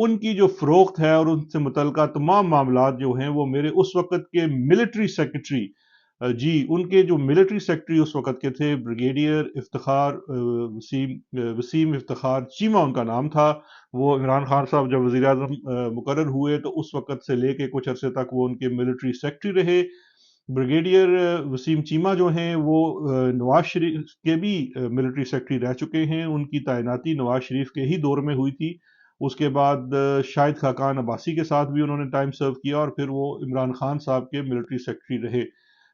ان کی جو فروخت ہے اور ان سے متعلقہ تمام معاملات جو ہیں وہ میرے اس وقت کے ملٹری سیکرٹری، جی ان کے جو ملٹری سیکرٹری اس وقت کے تھے، بریگیڈیئر افتخار وسیم افتخار چیمہ ان کا نام تھا۔ وہ عمران خان صاحب جب وزیر اعظم مقرر ہوئے تو اس وقت سے لے کے کچھ عرصے تک وہ ان کے ملٹری سیکرٹری رہے۔ بریگیڈیئر وسیم چیمہ جو ہیں وہ نواز شریف کے بھی ملٹری سیکرٹری رہ چکے ہیں۔ ان کی تعیناتی نواز شریف کے ہی دور میں ہوئی تھی۔ اس کے بعد شاہد خاقان عباسی کے ساتھ بھی انہوں نے ٹائم سرو کیا، اور پھر وہ عمران خان صاحب کے ملٹری سیکرٹری رہے۔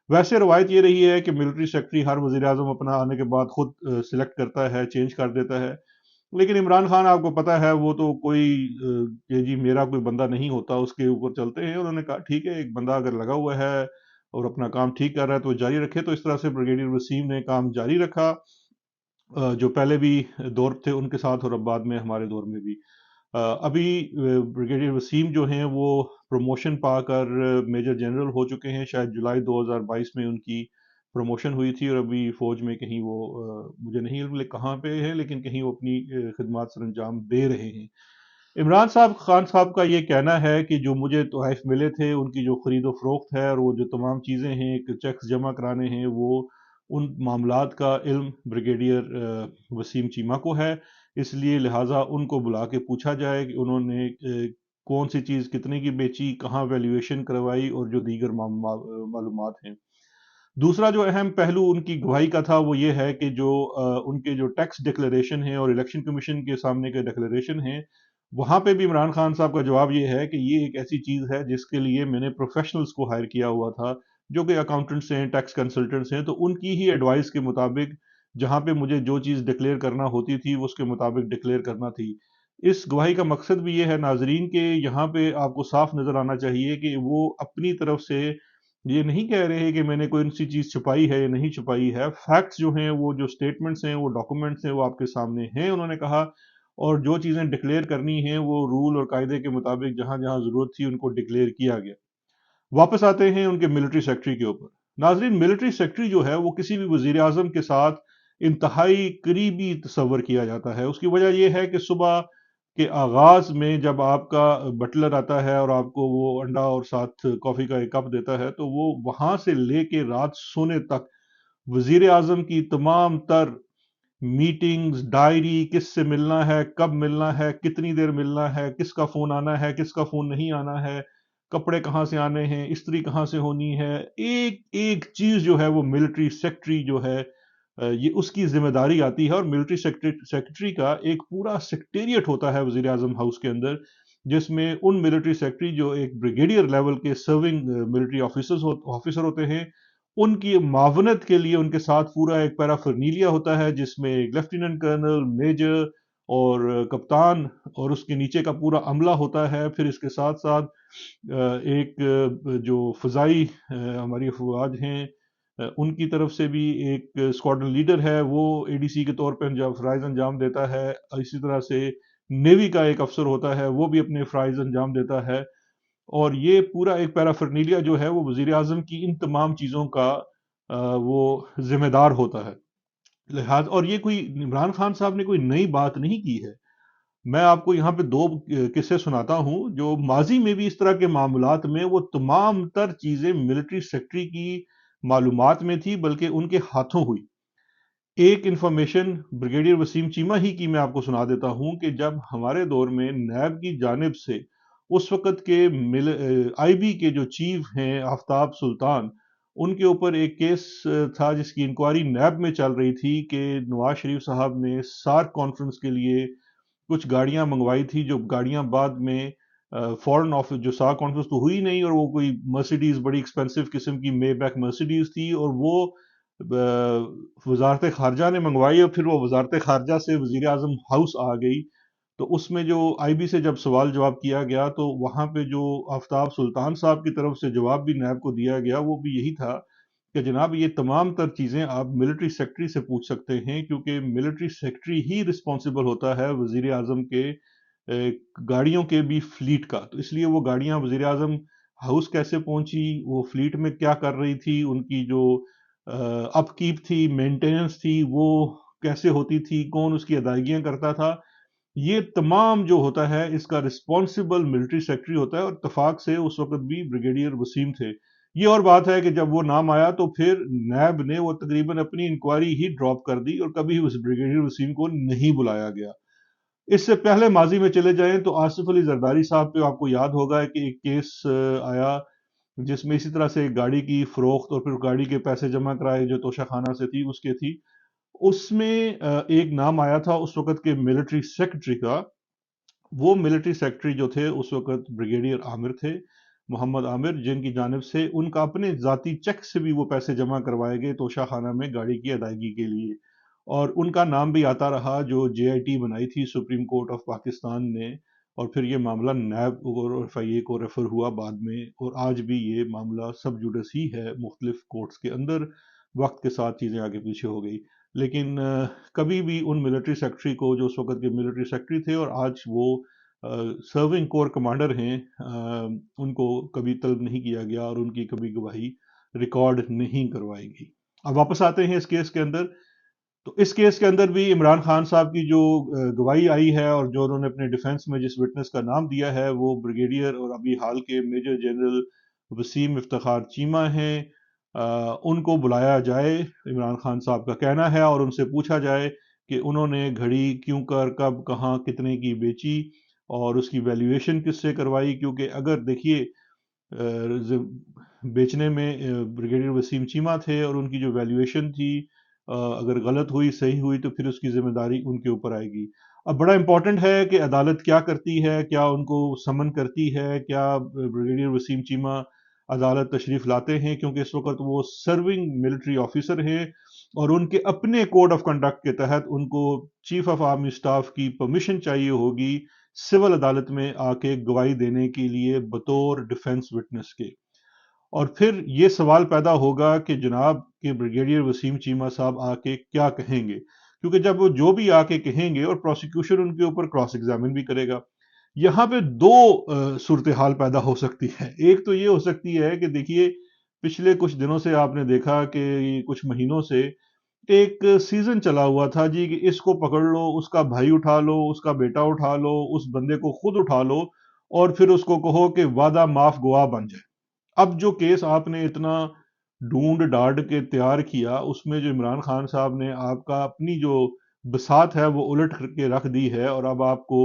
ویسے روایت یہ رہی ہے کہ ملٹری سیکرٹری ہر وزیر اعظم اپنا آنے کے بعد خود سلیکٹ کرتا ہے، چینج کر دیتا ہے، لیکن عمران خان آپ کو پتہ ہے وہ تو کوئی کہ جی میرا کوئی بندہ نہیں ہوتا، اس کے اوپر چلتے ہیں۔ انہوں نے کہا ٹھیک ہے، ایک بندہ اگر لگا ہوا ہے اور اپنا کام ٹھیک کر رہا ہے تو جاری رکھے۔ تو اس طرح سے بریگیڈیئر وسیم نے کام جاری رکھا، جو پہلے بھی دور تھے ان کے ساتھ اور اب بعد میں ہمارے دور میں بھی۔ ابھی بریگیڈیئر وسیم جو ہیں وہ پروموشن پا کر میجر جنرل ہو چکے ہیں، شاید جولائی 2022 میں ان کی پروموشن ہوئی تھی، اور ابھی فوج میں کہیں وہ مجھے نہیں علم کہاں پہ ہے، لیکن کہیں وہ اپنی خدمات سر انجام دے رہے ہیں۔ عمران صاحب خان صاحب کا یہ کہنا ہے کہ جو مجھے تحائف ملے تھے، ان کی جو خرید و فروخت ہے اور وہ جو تمام چیزیں ہیں، چیکس جمع کرانے ہیں، وہ ان معاملات کا علم بریگیڈیئر وسیم چیمہ کو ہے۔ اس لیے لہٰذا ان کو بلا کے پوچھا جائے کہ انہوں نے کون سی چیز کتنے کی بیچی، کہاں ویلیویشن کروائی، اور جو دیگر معلومات ہیں۔ دوسرا جو اہم پہلو ان کی گواہی کا تھا وہ یہ ہے کہ جو ان کے جو ٹیکس ڈکلیریشن ہیں اور الیکشن کمیشن کے سامنے کے ڈکلیریشن ہیں، وہاں پہ بھی عمران خان صاحب کا جواب یہ ہے کہ یہ ایک ایسی چیز ہے جس کے لیے میں نے پروفیشنلز کو ہائر کیا ہوا تھا، جو کہ اکاؤنٹنٹس ہیں، ٹیکس کنسلٹنٹس ہیں، تو ان کی ہی ایڈوائس کے مطابق جہاں پہ مجھے جو چیز ڈکلیئر کرنا ہوتی تھی وہ اس کے مطابق ڈکلیئر کرنا تھی۔ اس گواہی کا مقصد بھی یہ ہے ناظرین کہ یہاں پہ آپ کو صاف نظر آنا چاہیے کہ وہ اپنی طرف سے یہ نہیں کہہ رہے کہ میں نے کوئی سی چیز چھپائی ہے یا نہیں چھپائی ہے۔ فیکٹس جو ہیں، وہ جو سٹیٹمنٹس ہیں، وہ ڈاکومنٹس ہیں، وہ آپ کے سامنے ہیں، انہوں نے کہا، اور جو چیزیں ڈکلیئر کرنی ہیں وہ رول اور قاعدے کے مطابق جہاں جہاں ضرورت تھی ان کو ڈکلیئر کیا گیا۔ واپس آتے ہیں ان کے ملٹری سیکرٹری کے اوپر۔ ناظرین، ملٹری سیکرٹری جو ہے وہ کسی بھی وزیر اعظم کے ساتھ انتہائی قریبی تصور کیا جاتا ہے۔ اس کی وجہ یہ ہے کہ صبح کے آغاز میں جب آپ کا بٹلر آتا ہے اور آپ کو وہ انڈا اور ساتھ کافی کا ایک کپ دیتا ہے، تو وہ وہاں سے لے کے رات سونے تک وزیر اعظم کی تمام تر میٹنگز، ڈائری، کس سے ملنا ہے، کب ملنا ہے، کتنی دیر ملنا ہے، کس کا فون آنا ہے، کس کا فون نہیں آنا ہے، کپڑے کہاں سے آنے ہیں، استری کہاں سے ہونی ہے، ایک ایک چیز جو ہے وہ ملٹری سیکرٹری جو ہے یہ اس کی ذمہ داری آتی ہے۔ اور ملٹری سیکرٹری کا ایک پورا سیکٹریٹ ہوتا ہے وزیر اعظم ہاؤس کے اندر، جس میں ان ملٹری سیکرٹری جو ایک بریگیڈیئر لیول کے سرونگ ملٹری آفیسر ہوتے ہیں، ان کی معاونت کے لیے ان کے ساتھ پورا ایک پیرافرنیلیا ہوتا ہے، جس میں ایک لیفٹیننٹ کرنل، میجر اور کپتان اور اس کے نیچے کا پورا عملہ ہوتا ہے۔ پھر اس کے ساتھ ساتھ ایک جو فضائی ہماری افواج ہیں، ان کی طرف سے بھی ایک اسکواڈرن لیڈر ہے، وہ اے ڈی سی کے طور پہ فرائض انجام دیتا ہے۔ اسی طرح سے نیوی کا ایک افسر ہوتا ہے، وہ بھی اپنے فرائض انجام دیتا ہے، اور یہ پورا ایک پیرافرنیلیا جو ہے وہ وزیر اعظم کی ان تمام چیزوں کا وہ ذمہ دار ہوتا ہے۔ لہٰذا اور یہ کوئی عمران خان صاحب نے کوئی نئی بات نہیں کی ہے۔ میں آپ کو یہاں پہ دو قصے سناتا ہوں جو ماضی میں بھی اس طرح کے معاملات میں وہ تمام تر چیزیں ملٹری سیکرٹری کی معلومات میں تھی، بلکہ ان کے ہاتھوں ہوئی۔ ایک انفارمیشن بریگیڈیئر وسیم چیمہ ہی کی میں آپ کو سنا دیتا ہوں کہ جب ہمارے دور میں نیب کی جانب سے اس وقت کے آئی بی کے جو چیف ہیں آفتاب سلطان، ان کے اوپر ایک کیس تھا جس کی انکوائری نیب میں چل رہی تھی کہ نواز شریف صاحب نے سارک کانفرنس کے لیے کچھ گاڑیاں منگوائی تھی، جو گاڑیاں بعد میں فورن آفس جو سارک کانفرنس تو ہوئی نہیں، اور وہ کوئی مرسیڈیز بڑی ایکسپینسو قسم کی مے بیک مرسیڈیز تھی، اور وہ وزارت خارجہ نے منگوائی، اور پھر وہ وزارت خارجہ سے وزیر اعظم ہاؤس آ گئی۔ تو اس میں جو آئی بی سے جب سوال جواب کیا گیا تو وہاں پہ جو آفتاب سلطان صاحب کی طرف سے جواب بھی نیب کو دیا گیا، وہ بھی یہی تھا کہ جناب یہ تمام تر چیزیں آپ ملٹری سیکرٹری سے پوچھ سکتے ہیں، کیونکہ ملٹری سیکرٹری ہی رسپانسبل ہوتا ہے وزیر اعظم کے گاڑیوں کے بھی فلیٹ کا۔ تو اس لیے وہ گاڑیاں وزیر اعظم ہاؤس کیسے پہنچی، وہ فلیٹ میں کیا کر رہی تھی، ان کی جو اپ کیپ تھی، مینٹیننس تھی، وہ کیسے ہوتی تھی، کون اس کی ادائیگیاں کرتا تھا، یہ تمام جو ہوتا ہے اس کا رسپانسبل ملٹری سیکٹری ہوتا ہے، اور اتفاق سے اس وقت بھی بریگیڈیئر وسیم تھے۔ یہ اور بات ہے کہ جب وہ نام آیا تو پھر نیب نے وہ تقریباً اپنی انکوائری ہی ڈراپ کر دی اور کبھی اس بریگیڈیئر وسیم کو نہیں بلایا گیا۔ اس سے پہلے ماضی میں چلے جائیں تو آصف علی زرداری صاحب پہ آپ کو یاد ہوگا کہ ایک کیس آیا جس میں اسی طرح سے ایک گاڑی کی فروخت اور پھر گاڑی کے پیسے جمع کرائے جو توشہ خانہ سے تھی اس کے تھی۔ اس میں ایک نام آیا تھا اس وقت کے ملٹری سیکرٹری کا۔ وہ ملٹری سیکرٹری جو تھے اس وقت بریگیڈیئر عامر تھے، محمد عامر، جن کی جانب سے ان کا اپنے ذاتی چیک سے بھی وہ پیسے جمع کروائے گئے توشہ خانہ میں گاڑی کی ادائیگی کے لیے، اور ان کا نام بھی آتا رہا جو جے آئی ٹی بنائی تھی سپریم کورٹ آف پاکستان نے، اور پھر یہ معاملہ نیب اور ایف آئی اے کو ریفر ہوا بعد میں، اور آج بھی یہ معاملہ سب جوڈس ہی ہے مختلف کورٹس کے اندر۔ وقت کے ساتھ چیزیں آگے پیچھے ہو گئی، لیکن کبھی بھی ان ملٹری سیکرٹری کو جو اس وقت کے ملٹری سیکرٹری تھے اور آج وہ سرونگ کور کمانڈر ہیں، ان کو کبھی طلب نہیں کیا گیا اور ان کی کبھی گواہی ریکارڈ نہیں کروائی گئی۔ اب واپس آتے ہیں اس کیس کے اندر۔ تو اس کیس کے اندر بھی عمران خان صاحب کی جو گواہی آئی ہے اور جو انہوں نے اپنے ڈیفنس میں جس وٹنس کا نام دیا ہے وہ بریگیڈیئر اور ابھی حال کے میجر جنرل وسیم افتخار چیمہ ہیں۔ ان کو بلایا جائے، عمران خان صاحب کا کہنا ہے، اور ان سے پوچھا جائے کہ انہوں نے گھڑی کیوں کر، کب، کہاں، کتنے کی بیچی اور اس کی ویلیویشن کس سے کروائی، کیونکہ اگر دیکھیے بیچنے میں بریگیڈیئر وسیم چیمہ تھے اور ان کی جو ویلیویشن تھی اگر غلط ہوئی، صحیح ہوئی تو پھر اس کی ذمہ داری ان کے اوپر آئے گی۔ اب بڑا امپورٹنٹ ہے کہ عدالت کیا کرتی ہے، کیا ان کو سمن کرتی ہے، کیا بریگیڈیئر وسیم چیمہ عدالت تشریف لاتے ہیں، کیونکہ اس وقت وہ سرونگ ملٹری آفیسر ہیں اور ان کے اپنے کوڈ آف کنڈکٹ کے تحت ان کو چیف آف آرمی سٹاف کی پرمیشن چاہیے ہوگی سول عدالت میں آ کے گواہی دینے کے لیے بطور ڈیفنس وٹنس کے۔ اور پھر یہ سوال پیدا ہوگا کہ جناب کہ بریگیڈیئر وسیم چیمہ صاحب آ کے کیا کہیں گے، کیونکہ جب وہ جو بھی آ کے کہیں گے اور پروسیکیوشن ان کے اوپر کراس ایگزامن بھی کرے گا، یہاں پہ دو صورتحال پیدا ہو سکتی ہے۔ ایک تو یہ ہو سکتی ہے کہ دیکھیے پچھلے کچھ دنوں سے آپ نے دیکھا کہ کچھ مہینوں سے ایک سیزن چلا ہوا تھا جی کہ اس کو پکڑ لو، اس کا بھائی اٹھا لو، اس کا بیٹا اٹھا لو، اس بندے کو خود اٹھا لو اور پھر اس کو کہو کہ وعدہ معاف گواہ بن جائے۔ اب جو کیس آپ نے اتنا ڈھونڈ ڈاڑ کے تیار کیا اس میں جو عمران خان صاحب نے آپ کا اپنی جو بساط ہے وہ الٹ کر کے رکھ دی ہے، اور اب آپ کو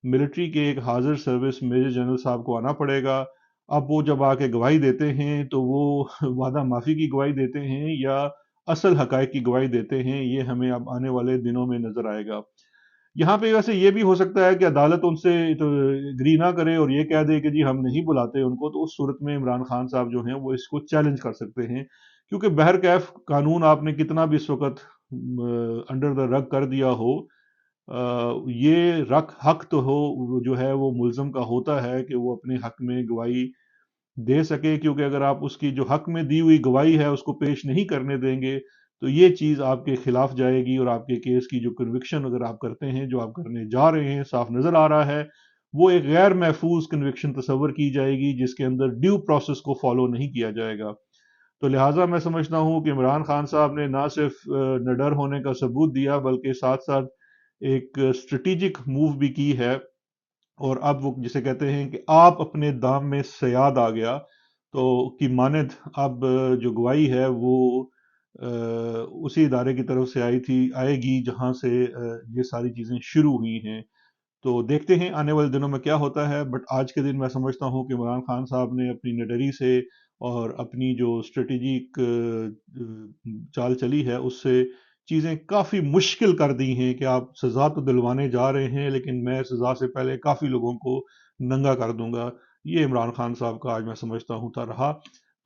ملٹری کے ایک حاضر سروس میجر جنرل صاحب کو آنا پڑے گا۔ اب وہ جب آ کے گواہی دیتے ہیں تو وہ وعدہ معافی کی گواہی دیتے ہیں یا اصل حقائق کی گواہی دیتے ہیں، یہ ہمیں اب آنے والے دنوں میں نظر آئے گا۔ یہاں پہ ویسے یہ بھی ہو سکتا ہے کہ عدالت ان سے اگری نہ کرے اور یہ کہہ دے کہ جی ہم نہیں بلاتے ان کو، تو اس صورت میں عمران خان صاحب جو ہیں وہ اس کو چیلنج کر سکتے ہیں، کیونکہ بہرکیف قانون آپ نے کتنا بھی اس وقت انڈر دا رگ کر دیا ہو، یہ حق تو ہو وہ جو ہے وہ ملزم کا ہوتا ہے کہ وہ اپنے حق میں گواہی دے سکے، کیونکہ اگر آپ اس کی جو حق میں دی ہوئی گواہی ہے اس کو پیش نہیں کرنے دیں گے تو یہ چیز آپ کے خلاف جائے گی، اور آپ کے کیس کی جو کنوکشن اگر آپ کرتے ہیں، جو آپ کرنے جا رہے ہیں، صاف نظر آ رہا ہے وہ ایک غیر محفوظ کنوکشن تصور کی جائے گی جس کے اندر ڈیو پروسیس کو فالو نہیں کیا جائے گا۔ تو لہٰذا میں سمجھتا ہوں کہ عمران خان صاحب نے نہ صرف نڈر ہونے کا ثبوت دیا بلکہ ساتھ ساتھ ایک اسٹریٹجک موو بھی کی ہے، اور اب وہ جسے کہتے ہیں کہ آپ اپنے دام میں صیاد آ گیا تو کی مانند اب جو گواہی ہے وہ اسی ادارے کی طرف سے آئے گی جہاں سے یہ ساری چیزیں شروع ہوئی ہیں۔ تو دیکھتے ہیں آنے والے دنوں میں کیا ہوتا ہے، بٹ آج کے دن میں سمجھتا ہوں کہ عمران خان صاحب نے اپنی نڈری سے اور اپنی جو اسٹریٹجک چال چلی ہے اس سے چیزیں کافی مشکل کر دی ہیں کہ آپ سزا تو دلوانے جا رہے ہیں لیکن میں سزا سے پہلے کافی لوگوں کو ننگا کر دوں گا، یہ عمران خان صاحب کا آج میں سمجھتا ہوں تھا رہا۔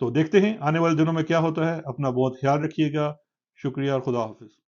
تو دیکھتے ہیں آنے والے دنوں میں کیا ہوتا ہے، اپنا بہت خیال رکھیے گا، شکریہ اور خدا حافظ۔